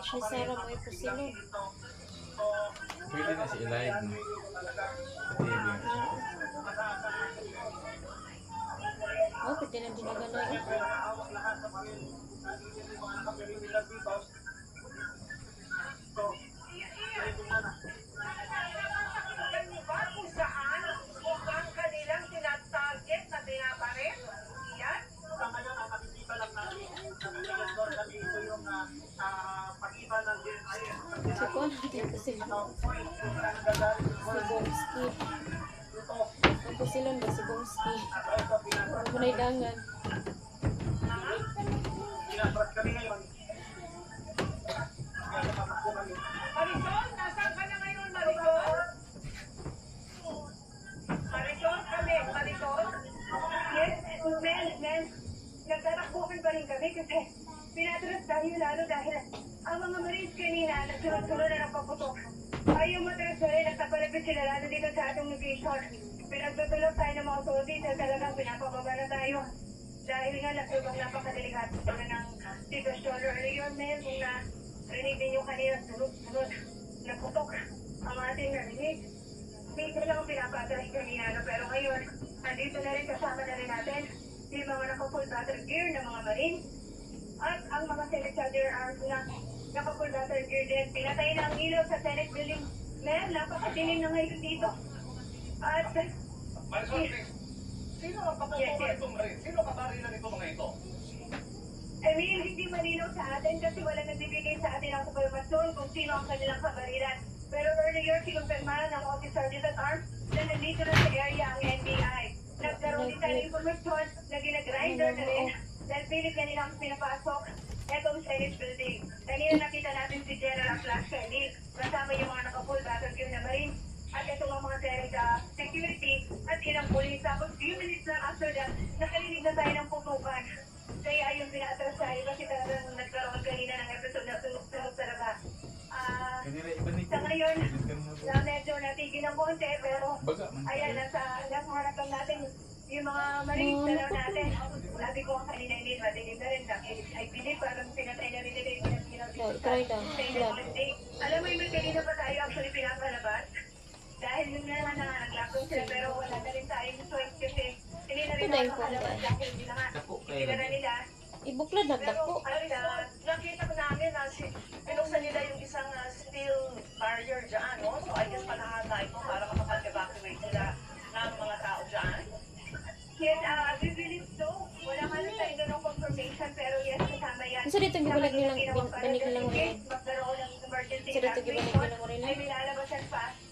Si Sarah mo ipusilod. Pwede na si Eliad na. Sa TV. Oh, pwede na dinagalay. Kung saan mukhang kanilang tinatarget na binabaril. Yan. Sa ngayon, ang nakikita lang namin sa kanilang doon kami ito yung pag-iba ng DNI. Si Kon, ipusilod. Si Bongski. Ipusilod ba si Bongski? Huwag mo na idangan. Pinatras kami ngayon. Tatakbo kami. Marisol, nasaan ka na ngayon, Marisol? Marisol, kami, Marisol. Yes, men, nagtatakbuhan pa rin kami kasi pinatras tayo lalo dahil ang mga Marines kanina nagsunod-sunod na nagpaputok. Ayaw matras na rin at napalapit sila lalo dito sa atong location. Pinagtutulog tayo ng mga soldiers at talagang pinapababa na tayo. Dahil nga napakadelikat na ng sitwasyon. Earlier, men, kung narinig din yung kanina sunod-sunod na putok ang ating narinig. Minsan lang ang pinapatras kanina, no? Pero ngayon, andito na rin kasama na rin natin yung mga naka-full battle gear ng mga Marines at ang mga Senate Soldier Arms na naka-full battle gear din. Pinatay na ang ilaw sa Senate building. Men, napakadilim na ngayon dito. At Marisol, please. Sino ang patutukan itong rin? Sino kabarilan ito mga ito? Emil, hindi malinaw sa atin kasi wala nagbibigay sa atin ang kumpirmasyon kung sino ang kanilang kabarilan. Pero earlier, kinumpirmahan ng Office Sergeant at Arms na nandito na sa area ang NBI. Nagkaroon din tayo ng informasyon na ginagrinder na rin dahil pilit kanila ang pinapasok etong Senate building. Kanina nakita natin si General Flash Kenny kasama yung mga naka-full battle gear na Marines at itong mga Senate security at ilang police. Tapos few minutes lang after that, nakalinig na tayo ng putukan. Kaya ayun pinatras tayo kasi talagang nagkaroon kanina ng episode na tunog talaga. Sa ngayon, na medyo natigil ng konti pero ayan, nasa harapang natin yung mga Marines na lang natin. Sabi ko kanina hindi matinig na rin dahil I believe parang pinatay na rin nila yung Try daw. alam mo yung kanina pa tayo actually pinapalabas dahil yung nag-lockdown sila pero wala na rin tayong choice kasi hindi na rin Ito na yung nakalabas dahil hindi na nga hindi na nila. Ibuklad na dako. Nakita ko namin na pinuksan nila yung isang steel barrier dyan, no? So I guess panahata ito para makapag-evacuate sila ng mga tao dyan. Yes, we believe so. Wala nga lang tayo ganong confirmation pero yes, kasama yan. Gusto dito gibulag nilang banig nilang ulit. Magkaroon ng emergency Gusto dito gibulag nilang ay ulit. nilalabas yan fast